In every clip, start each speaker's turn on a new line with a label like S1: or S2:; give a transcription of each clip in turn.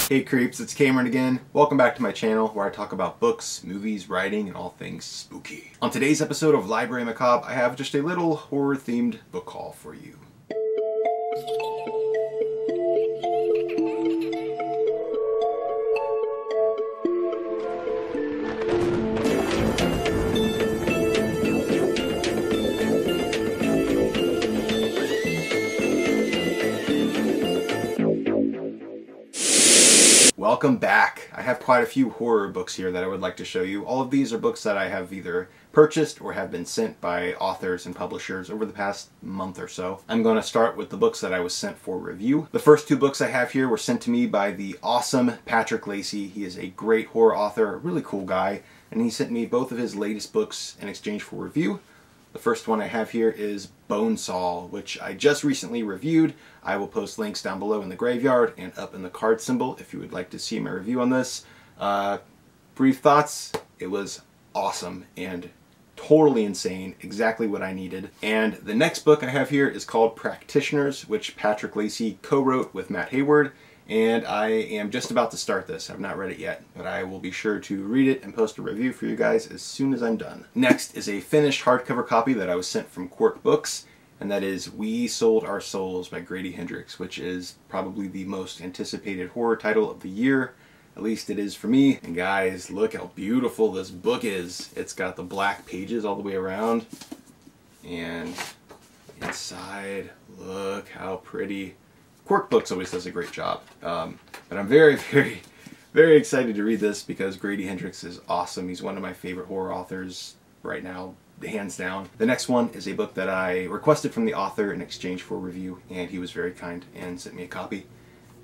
S1: Hey creeps, it's Cameron again. Welcome back to my channel where I talk about books, movies, writing, and all things spooky. On today's episode of Library Macabre, I have just a little horror-themed book haul for you. Welcome back. I have quite a few horror books here that I would like to show you. All of these are books that I have either purchased or have been sent by authors and publishers over the past month or so. I'm going to start with the books that I was sent for review. The first two books I have here were sent to me by the awesome Patrick Lacey. He is a great horror author, a really cool guy, and he sent me both of his latest books in exchange for review. The first one I have here is Bonesaw, which I just recently reviewed. I will post links down below in the graveyard and up in the card symbol if you would like to see my review on this. Brief thoughts, it was awesome and totally insane, exactly what I needed. And the next book I have here is called Practitioners, which Patrick Lacey co-wrote with Matt Hayward. And I am just about to start this. I've not read it yet, but I will be sure to read it and post a review for you guys as soon as I'm done. Next is a finished hardcover copy that I was sent from Quirk Books, and that is We Sold Our Souls by Grady Hendrix, which is probably the most anticipated horror title of the year. At least it is for me. And guys, look how beautiful this book is. It's got the black pages all the way around, and inside, look how pretty. Quirk Books always does a great job, but I'm very excited to read this because Grady Hendrix is awesome. He's one of my favorite horror authors right now, hands down. The next one is a book that I requested from the author in exchange for review, and he was very kind and sent me a copy.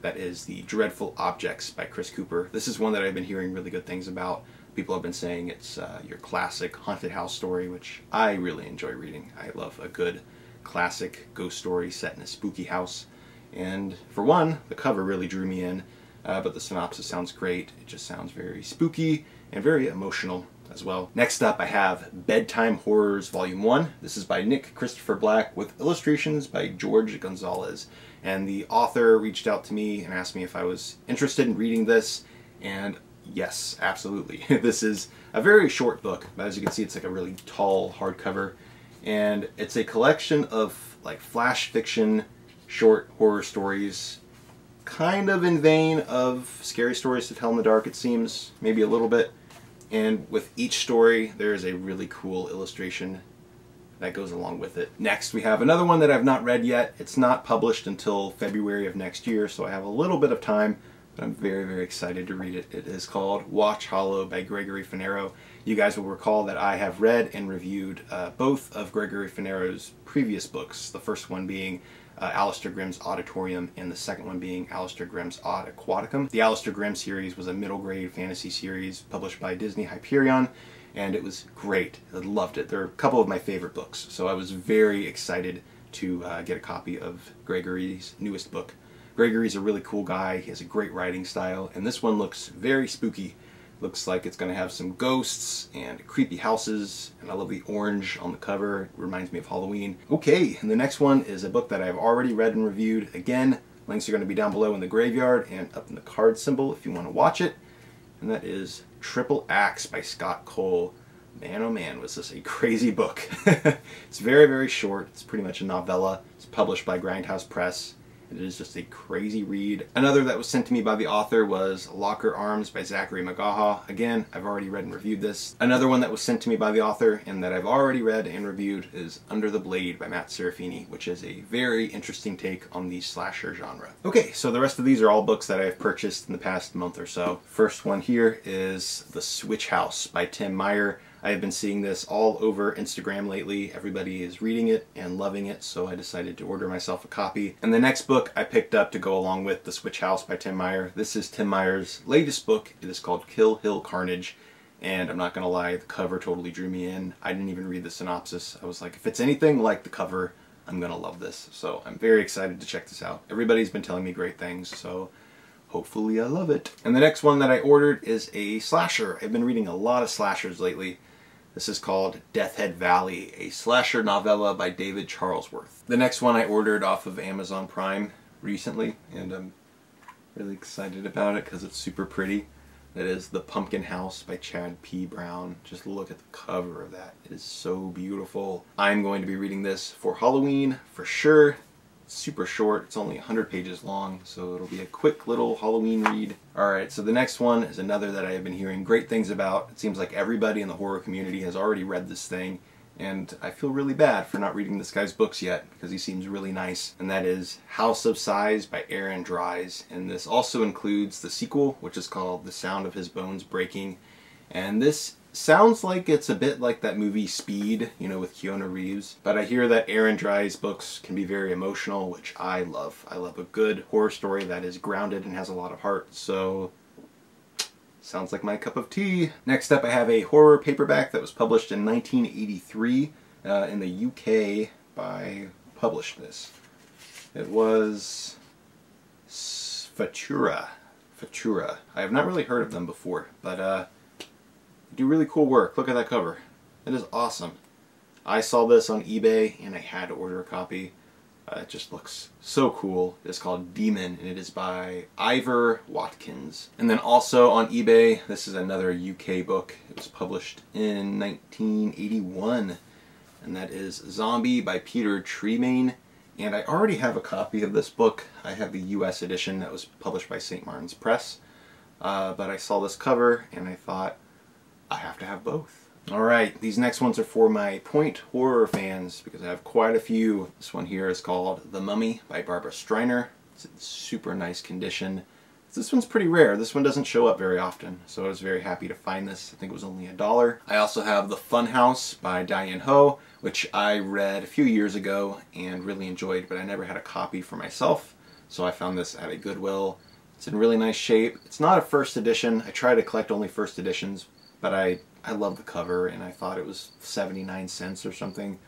S1: That is The Dreadful Objects by Chris Cooper. This is one that I've been hearing really good things about. People have been saying it's your classic haunted house story, which I really enjoy reading. I love a good classic ghost story set in a spooky house. And for one, the cover really drew me in, but the synopsis sounds great. It just sounds very spooky and very emotional as well. Next up I have Bedtime Horrors Volume 1. This is by Nick Christopher Black with illustrations by George Gonzalez. And the author reached out to me and asked me if I was interested in reading this, and yes, absolutely. This is a very short book, but as you can see it's like a really tall hardcover, and it's a collection of like flash fiction short horror stories, kind of in vein of Scary Stories to Tell in the Dark, it seems, maybe a little bit. And with each story there is a really cool illustration that goes along with it. Next we have another one that I've not read yet. It's not published until February of next year, so I have a little bit of time, but I'm very excited to read it. It is called Watch Hallo by Gregory Finero. You guys will recall that I have read and reviewed both of Gregory Finero's previous books, the first one being Alistair Grimm's Auditorium, and the second one being Alistair Grimm's Odd Aquaticum. The Alistair Grimm series was a middle grade fantasy series published by Disney Hyperion, and it was great. I loved it. They're a couple of my favorite books, so I was very excited to get a copy of Gregory's newest book. Gregory's a really cool guy. He has a great writing style, and this one looks very spooky. Looks like it's going to have some ghosts and creepy houses, and I love the orange on the cover. It reminds me of Halloween. Okay, and the next one is a book that I've already read and reviewed. Again, links are going to be down below in the graveyard and up in the card symbol if you want to watch it. And that is Triple Axe by Scott Cole. Man, oh man, was this a crazy book. It's very short. It's pretty much a novella. It's published by Grindhouse Press. It is just a crazy read. Another that was sent to me by the author was Locker Arms by Zachary Magaha. Again, I've already read and reviewed this. Another one that was sent to me by the author and that I've already read and reviewed is Under the Blade by Matt Serafini, which is a very interesting take on the slasher genre. Okay, so the rest of these are all books that I've purchased in the past month or so. First one here is The Switch House by Tim Meyer. I have been seeing this all over Instagram lately. Everybody is reading it and loving it, so I decided to order myself a copy. And the next book I picked up to go along with The Switch House by Tim Meyer. This is Tim Meyer's latest book. It is called Kill Hill Carnage, and I'm not gonna lie, the cover totally drew me in. I didn't even read the synopsis. I was like, if it's anything like the cover, I'm gonna love this. So I'm very excited to check this out. Everybody's been telling me great things, so hopefully I love it. And the next one that I ordered is a slasher. I've been reading a lot of slashers lately. This is called Deathhead Valley, a slasher novella by David Charlesworth. The next one I ordered off of Amazon Prime recently, and I'm Really excited about it because it's super pretty. That is The Pumpkin House by Chad P. Brown. Just look at the cover of that. It is so beautiful. I'm going to be reading this for Halloween for sure. It's super short. It's only 100 pages long, so it'll be a quick little Halloween read. Alright, so the next one is another that I have been hearing great things about. It seems like everybody in the horror community has already read this thing, and I feel really bad for not reading this guy's books yet because he seems really nice. And that is House of Sighs by Aaron Dries. And this also includes the sequel, which is called The Sound of His Bones Breaking. And this sounds like it's a bit like that movie Speed, you know, with Keanu Reeves. But I hear that Aaron Dries' books can be very emotional, which I love. I love a good horror story that is grounded and has a lot of heart. So sounds like my cup of tea. Next up I have a horror paperback that was published in 1983 in the UK by, who published this? It was Futura. I have not really heard of them before, but they do really cool work. Look at that cover. It is awesome. I saw this on eBay and I had to order a copy. It just looks so cool. It's called Demon, and it is by Ivor Watkins. And then also on eBay, this is another UK book. It was published in 1981, and that is Zombie by Peter Tremaine. And I already have a copy of this book. I have the US edition that was published by St. Martin's Press. But I saw this cover, and I thought, I have to have both. Alright, these next ones are for my Point horror fans because I have quite a few. This one here is called The Mummy by Barbara Streiner. It's in super nice condition. This one's pretty rare. This one doesn't show up very often, so I was very happy to find this. I think it was only $1. I also have The Funhouse by Diane Ho, which I read a few years ago and really enjoyed, but I never had a copy for myself, so I found this at a Goodwill. It's in really nice shape. It's not a first edition. I try to collect only first editions, but I love the cover, and I thought it was 79 cents or something,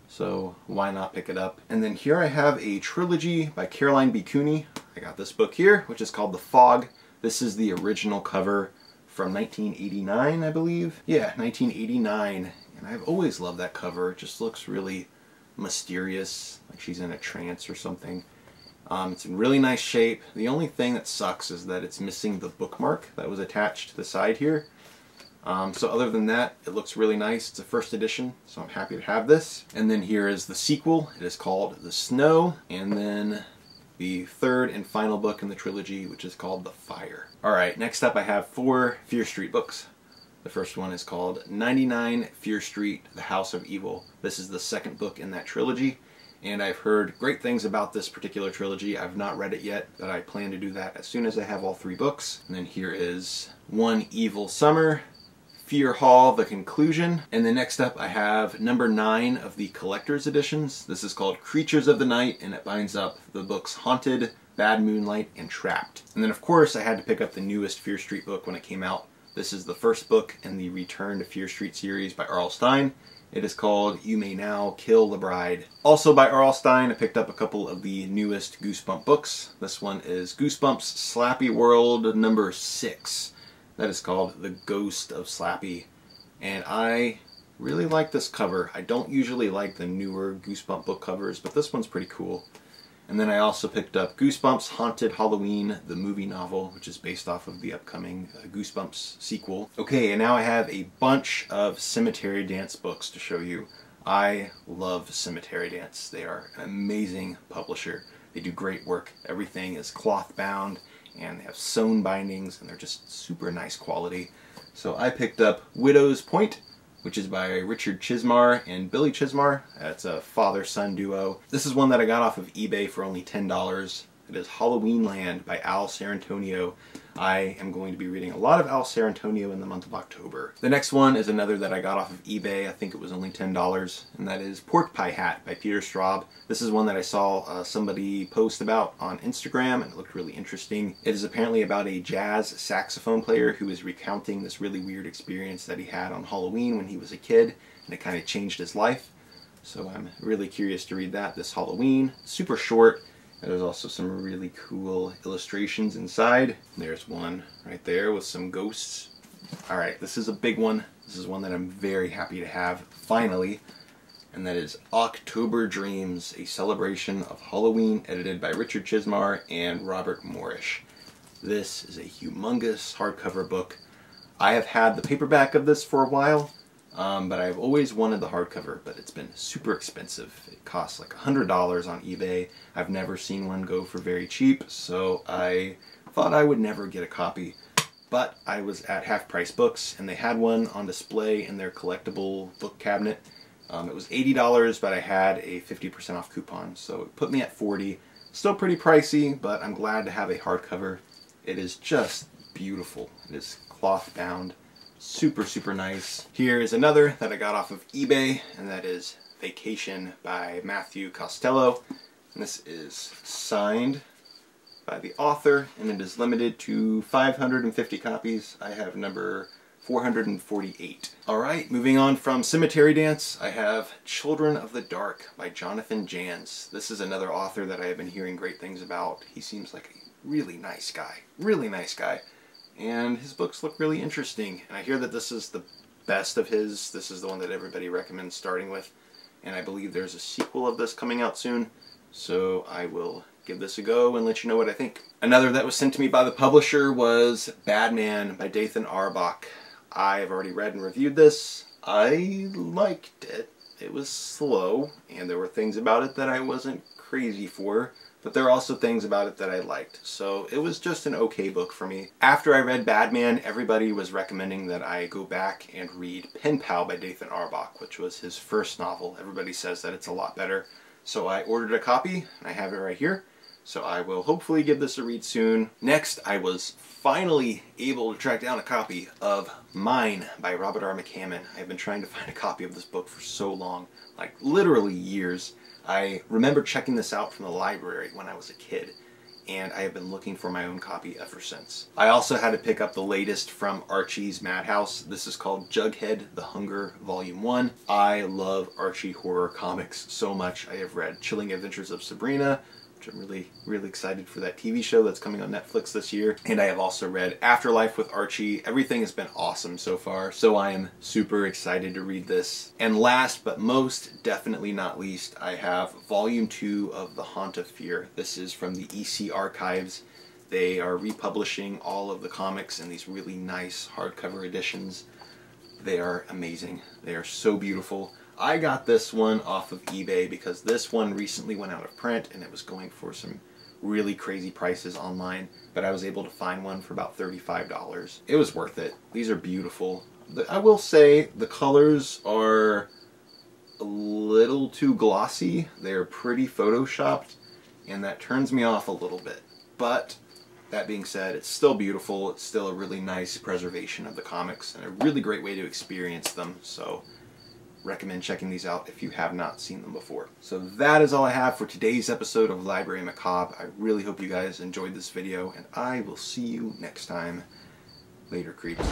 S1: so why not pick it up? And then here I have a trilogy by Caroline B. Cooney. I got this book here, which is called The Fog. This is the original cover from 1989, I believe. Yeah, 1989, and I've always loved that cover. It just looks really mysterious, like she's in a trance or something. It's in really nice shape. The only thing that sucks is that it's missing the bookmark that was attached to the side here. So other than that, it looks really nice. It's a first edition, so I'm happy to have this. And then here is the sequel. It is called The Snow. And then the third and final book in the trilogy, which is called The Fire. Alright, next up I have 4 Fear Street books. The first one is called 99 Fear Street, The House of Evil. This is the second book in that trilogy, and I've heard great things about this particular trilogy. I've not read it yet, but I plan to do that as soon as I have all 3 books. And then here is One Evil Summer, Fear Hall, The Conclusion. And then next up I have number 9 of the collector's editions. This is called Creatures of the Night, and it binds up the books Haunted, Bad Moonlight, and Trapped. And then of course I had to pick up the newest Fear Street book when it came out. This is the first book in the Return to Fear Street series by R.L. Stine. It is called You May Now Kill the Bride. Also by R.L. Stine, I picked up a couple of the newest Goosebump books. This one is Goosebump's Slappy World number 6. That is called The Ghost of Slappy. And I really like this cover. I don't usually like the newer Goosebump book covers, but this one's pretty cool. And then I also picked up Goosebump's Haunted Halloween, the movie novel, which is based off of the upcoming Goosebumps sequel. Okay, and now I have a bunch of Cemetery Dance books to show you. I love Cemetery Dance. They are an amazing publisher. They do great work. Everything is cloth bound, and they have sewn bindings, and they're just super nice quality. So I picked up Widow's Point, which is by Richard Chismar and Billy Chismar. It's a father-son duo. This is one that I got off of eBay for only $10. It is Halloween Land by Al Sarantonio. I am going to be reading a lot of Al Sarantonio in the month of October. The next one is another that I got off of eBay. I think it was only $10, and that is Porkpie Hat by Peter Straub. This is one that I saw somebody post about on Instagram, and it looked really interesting. It is apparently about a jazz saxophone player who is recounting this really weird experience that he had on Halloween when he was a kid, and it kind of changed his life. So I'm really curious to read that this Halloween. Super short. There's also some really cool illustrations inside. There's one right there with some ghosts. Alright, this is a big one. This is one that I'm very happy to have, finally. And that is October Dreams, a celebration of Halloween, edited by Richard Chismar and Robert Moorish. This is a humongous hardcover book. I have had the paperback of this for a while, but I've always wanted the hardcover, but it's been super expensive. It costs like $100 on eBay. I've never seen one go for very cheap, so I thought I would never get a copy. But I was at Half Price Books, and they had one on display in their collectible book cabinet. It was $80, but I had a 50% off coupon, so it put me at $40. Still pretty pricey, but I'm glad to have a hardcover. It is just beautiful. It is cloth bound, super, super nice. Here is another that I got off of eBay, and that is Vacation by Matthew Costello. And this is signed by the author, and it is limited to 550 copies. I have number 448. Alright, moving on from Cemetery Dance, I have Children of the Dark by Jonathan Janz. This is another author that I have been hearing great things about. He seems like a really nice guy. And his books look really interesting. And I hear that this is the best of his. This is the one that everybody recommends starting with. And I believe there's a sequel of this coming out soon. So I will give this a go and let you know what I think. Another that was sent to me by the publisher was Bad Man by Dathan Arbach. I have already read and reviewed this. I liked it. It was slow, and there were things about it that I wasn't crazy for, but there are also things about it that I liked. So it was just an okay book for me. After I read Bad Man, everybody was recommending that I go back and read Penpal by Dathan Arbach, which was his first novel. Everybody says that it's a lot better. So I ordered a copy, and I have it right here. So I will hopefully give this a read soon. Next, I was finally able to track down a copy of Mine by Robert RMcCammon. I've been trying to find a copy of this book for so long, like literally years. I remember checking this out from the library when I was a kid, and I have been looking for my own copy ever since. I also had to pick up the latest from Archie's Madhouse. This is called Jughead: The Hunger Volume 1. I love Archie horror comics so much. I have read Chilling Adventures of Sabrina, which I'm really excited for that TV show that's coming on Netflix this year. And I have also read Afterlife with Archie. Everything has been awesome so far, so I am super excited to read this. And last but most definitely not least, I have Volume 2 of The Haunt of Fear. This is from the EC Archives. They are republishing all of the comics in these really nice hardcover editions. They are amazing. They are so beautiful. I got this one off of eBay because this one recently went out of print and it was going for some really crazy prices online, but I was able to find one for about $35. It was worth it. These are beautiful. I will say the colors are a little too glossy. They're pretty photoshopped, and that turns me off a little bit. But that being said, it's still beautiful. It's still a really nice preservation of the comics and a really great way to experience them. So recommend checking these out if you have not seen them before. So that is all I have for today's episode of Library Macabre. I really hope you guys enjoyed this video, and I will see you next time. Later, creeps.